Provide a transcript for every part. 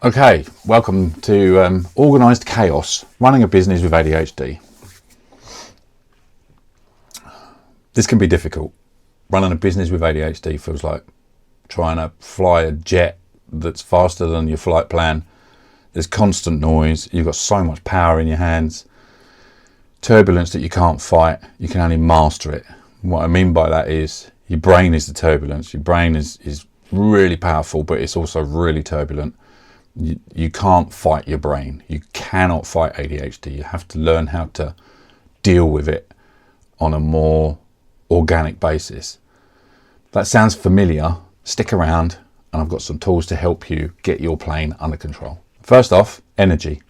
Okay, welcome to Organised Chaos, running a business with ADHD. This can be difficult. Running a business with ADHD feels like trying to fly a jet that's faster than your flight plan. There's constant noise, you've got so much power in your hands. Turbulence that you can't fight, you can only master it. What I mean by that is, your brain is the turbulence. Your brain is really powerful, but it's also really turbulent. You can't fight your brain. You cannot fight ADHD. You have to learn how to deal with it on a more organic basis. That sounds familiar. Stick around and I've got some tools to help you get your plane under control. First off, energy.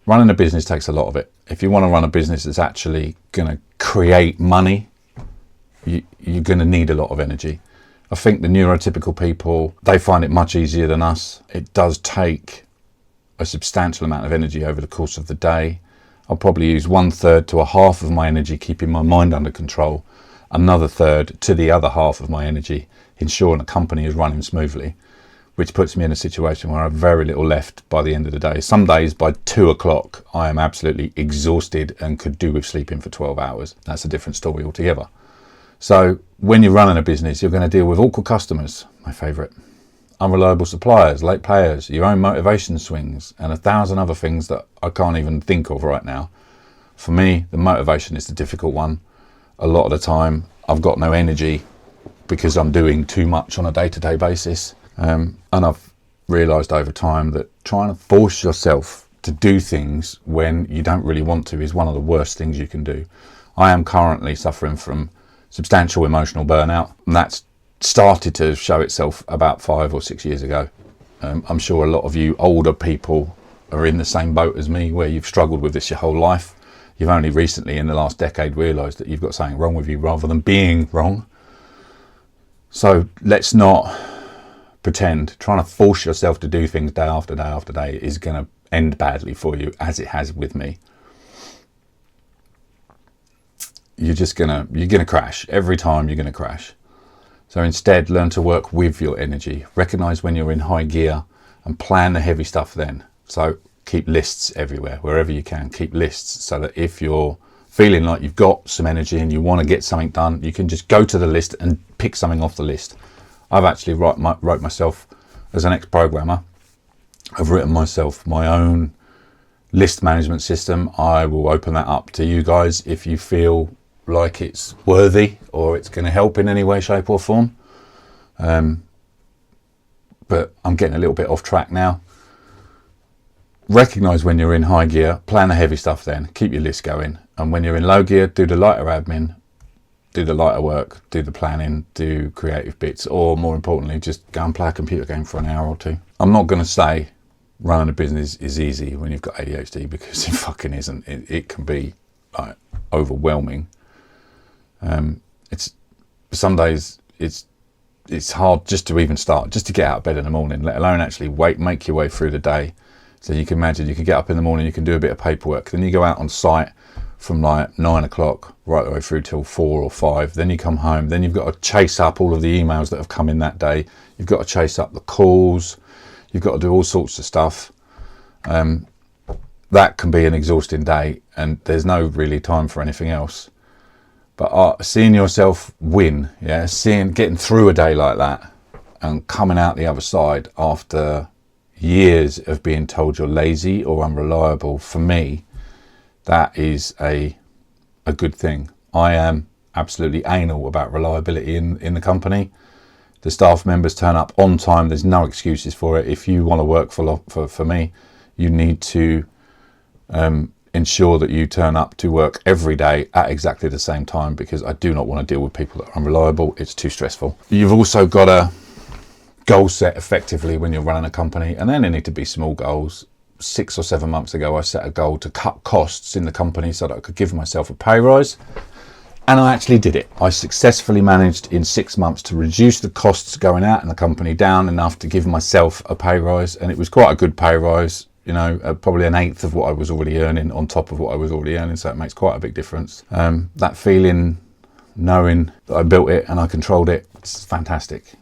Running a business takes a lot of it. If you want to run a business that's actually going to create money, you're going to need a lot of energy. I think the neurotypical people, they find it much easier than us. It does take a substantial amount of energy over the course of the day. I'll probably use 1/3 to a half of my energy keeping my mind under control, another third to the other half of my energy ensuring the company is running smoothly, which puts me in a situation where I have very little left by the end of the day. Some days by 2 o'clock, I am absolutely exhausted and could do with sleeping for 12 hours. That's a different story altogether. So when you're running a business, you're going to deal with awkward customers, my favourite, unreliable suppliers, late payers, your own motivation swings, and 1,000 other things that I can't even think of right now. For me, the motivation is the difficult one. A lot of the time, I've got no energy because I'm doing too much on a day-to-day basis. And I've realised over time that trying to force yourself to do things when you don't really want to is one of the worst things you can do. I am currently suffering from substantial emotional burnout, and that's started to show itself about 5 or 6 years ago. I'm sure a lot of you older people are in the same boat as me, where you've struggled with this your whole life. You've only recently in the last decade realised that you've got something wrong with you rather than being wrong. So let's not pretend trying to force yourself to do things day after day after day is going to end badly for you, as it has with me. You're gonna crash. Every time you're gonna crash. So instead, learn to work with your energy. Recognize when you're in high gear and plan the heavy stuff then. So keep lists everywhere, wherever you can. Keep lists so that if you're feeling like you've got some energy and you want to get something done, you can just go to the list and pick something off the list. I've actually wrote myself, as an ex-programmer, I've written myself my own list management system. I will open that up to you guys if you feel like it's worthy or it's going to help in any way, shape or form. But I'm getting a little bit off track now. Recognise when you're in high gear, plan the heavy stuff then, keep your list going. And when you're in low gear, do the lighter admin, do the lighter work, do the planning, do creative bits, or more importantly, just go and play a computer game for an hour or two. I'm not going to say running a business is easy when you've got ADHD, because it fucking isn't. It can be like overwhelming. It's some days it's hard just to even start, just to get out of bed in the morning, let alone actually make your way through the day. So you can imagine, you can get up in the morning, you can do a bit of paperwork, then you go out on site from like 9 o'clock right the way through till 4 or 5, then you come home, then you've got to chase up all of the emails that have come in that day, you've got to chase up the calls, you've got to do all sorts of stuff. That can be an exhausting day, and there's no really time for anything else. But seeing yourself win, getting through a day like that and coming out the other side after years of being told you're lazy or unreliable, for me, that is a good thing. I am absolutely anal about reliability in the company. The staff members turn up on time. There's no excuses for it. If you want to work for me, you need to ensure that you turn up to work every day at exactly the same time, because I do not want to deal with people that are unreliable. It's too stressful. You've also got to goal set effectively when you're running a company, and then they need to be small goals. 6 or 7 months ago, I set a goal to cut costs in the company so that I could give myself a pay rise, and I actually did it. I successfully managed in 6 months to reduce the costs going out in the company down enough to give myself a pay rise, and it was quite a good pay rise. Probably 1/8 of what I was already earning on top of what I was already earning, so it makes quite a big difference. That feeling, knowing that I built it and I controlled it, it's fantastic.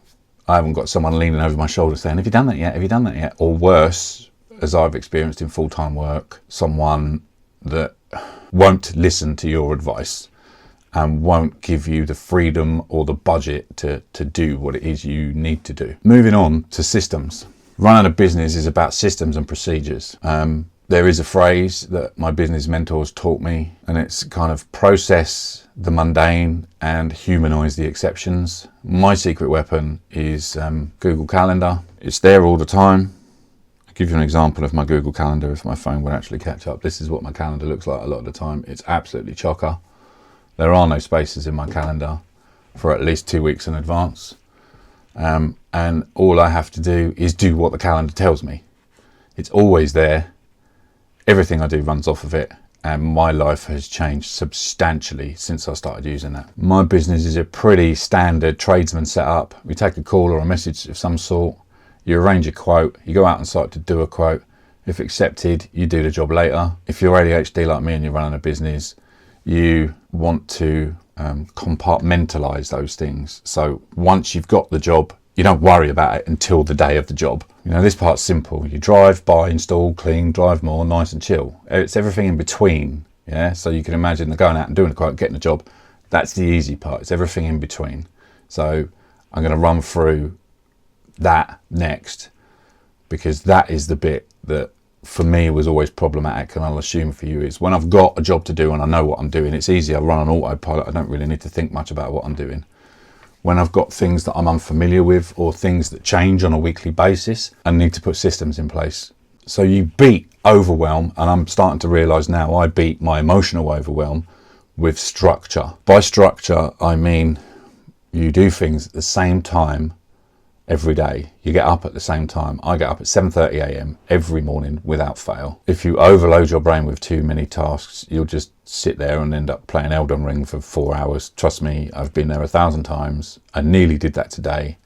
I haven't got someone leaning over my shoulder saying, have you done that yet? Have you done that yet? Or worse, as I've experienced in full-time work, someone that won't listen to your advice and won't give you the freedom or the budget to do what it is you need to do. Moving on to systems. Running a business is about systems and procedures. There is a phrase that my business mentors taught me, and it's kind of process the mundane and humanize the exceptions. My secret weapon is Google Calendar. It's there all the time. I'll give you an example of my Google Calendar if my phone would actually catch up. This is what my calendar looks like a lot of the time. It's absolutely chocker. There are no spaces in my calendar for at least 2 weeks in advance. And all I have to do is do what the calendar tells me. It's always there. Everything I do runs off of it, and my life has changed substantially since I started using that. My business is a pretty standard tradesman setup. We take a call or a message of some sort, you arrange a quote, you go out on site to do a quote. If accepted, you do the job later. If you're ADHD like me and you're running a business, you want to compartmentalize those things. So once you've got the job, you don't worry about it until the day of the job. You know, this part's simple. You drive, buy, install, clean, drive more, nice and chill. It's everything in between. Yeah. So you can imagine the going out and doing a quote, getting a job. That's the easy part. It's everything in between. So I'm going to run through that next, because that is the bit that for me was always problematic, and I'll assume for you is when I've got a job to do and I know what I'm doing, it's easy. I run on autopilot. I don't really need to think much about what I'm doing. When I've got things that I'm unfamiliar with or things that change on a weekly basis, I need to put systems in place. So you beat overwhelm, and I'm starting to realize now I beat my emotional overwhelm with structure. By structure, I mean you do things at the same time every day. You get up at the same time. I get up at 7:30 a.m. every morning without fail. If you overload your brain with too many tasks, you'll just sit there and end up playing Elden Ring for 4 hours. Trust me, I've been there 1,000 times. I nearly did that today.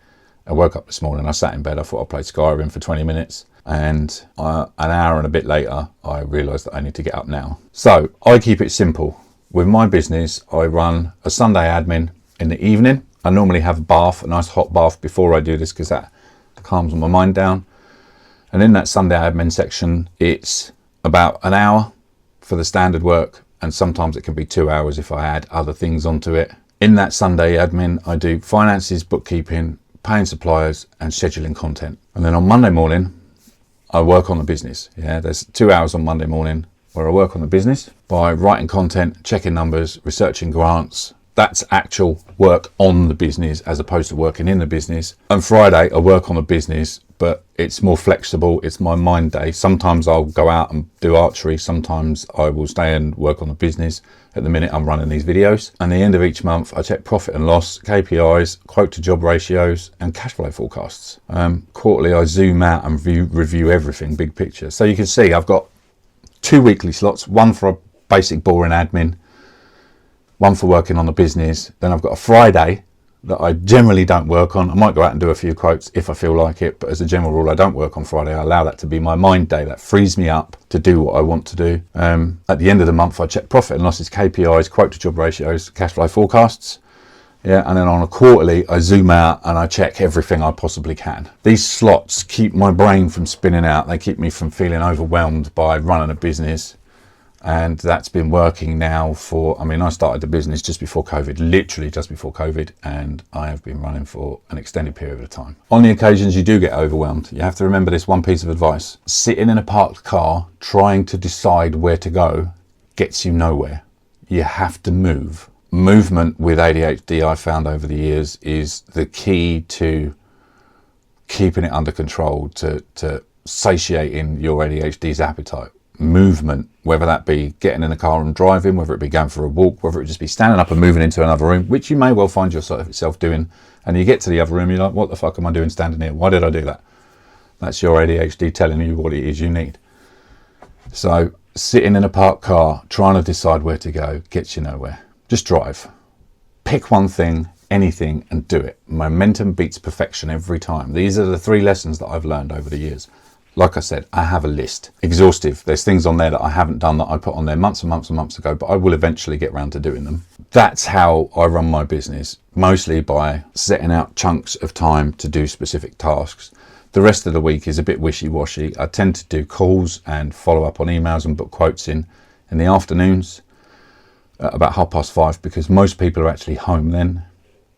I woke up this morning, I sat in bed, I thought I'd play Skyrim for 20 minutes. And an hour and a bit later, I realised that I need to get up now. So I keep it simple. With my business, I run a Sunday admin in the evening. I normally have a bath, a nice hot bath before I do this, because that calms my mind down. And in that Sunday admin section, it's about an hour for the standard work, and sometimes it can be 2 hours if I add other things onto it. In that Sunday admin, I do finances, bookkeeping, paying suppliers, and scheduling content. And then on Monday morning, I work on the business. Yeah, there's 2 hours on Monday morning where I work on the business by writing content, checking numbers, researching grants. That's actual work on the business as opposed to working in the business. On Friday, I work on the business, but it's more flexible. It's my mind day. Sometimes I'll go out and do archery. Sometimes I will stay and work on the business. At the minute, I'm running these videos. And the end of each month, I check profit and loss, KPIs, quote to job ratios, and cash flow forecasts. Quarterly, I zoom out and review everything, big picture. So you can see I've got 2 weekly slots, one for a basic boring admin, one for working on the business. Then I've got a Friday that I generally don't work on. I might go out and do a few quotes if I feel like it, but as a general rule, I don't work on Friday. I allow that to be my mind day. That frees me up to do what I want to do. At the end of the month, I check profit and losses, KPIs, quote to job ratios, cash flow forecasts. Yeah, and then on a quarterly, I zoom out and I check everything I possibly can. These slots keep my brain from spinning out. They keep me from feeling overwhelmed by running a business. And that's been working now for, I started the business just before COVID, literally just before COVID, and I have been running for an extended period of time. On the occasions you do get overwhelmed, you have to remember this one piece of advice. Sitting in a parked car, trying to decide where to go, gets you nowhere. You have to move. Movement with ADHD, I found over the years, is the key to keeping it under control, to satiating your ADHD's appetite. Movement, whether that be getting in a car and driving, whether it be going for a walk, whether it just be standing up and moving into another room, which you may well find yourself doing, and you get to the other room, you're like, what the fuck am I doing standing here? Why did I do that? That's your ADHD telling you what it is you need. So sitting in a parked car, trying to decide where to go, gets you nowhere. Just drive. Pick one thing, anything, and do it. Momentum beats perfection every time. These are the 3 lessons that I've learned over the years. Like I said, I have a list. Exhaustive. There's things on there that I haven't done that I put on there months and months and months ago, but I will eventually get around to doing them. That's how I run my business, mostly by setting out chunks of time to do specific tasks. The rest of the week is a bit wishy-washy. I tend to do calls and follow up on emails and book quotes in the afternoons at about 5:30, because most people are actually home then.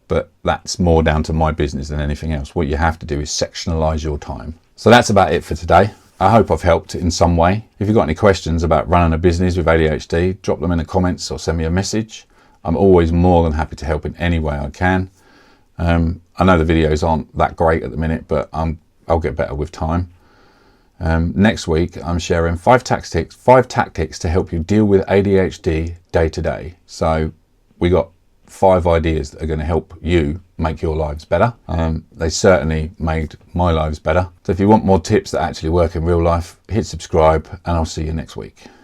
But that's more down to my business than anything else. What you have to do is sectionalize your time. So that's about it for today. I hope I've helped in some way. If you've got any questions about running a business with ADHD, drop them in the comments or send me a message. I'm always more than happy to help in any way I can. I know the videos aren't that great at the minute, but I'll get better with time. Next week, I'm sharing 5 tactics to help you deal with ADHD day to day. So we got 5 ideas that are going to help you make your lives better. They certainly made my lives better. So if you want more tips that actually work in real life, hit subscribe and I'll see you next week.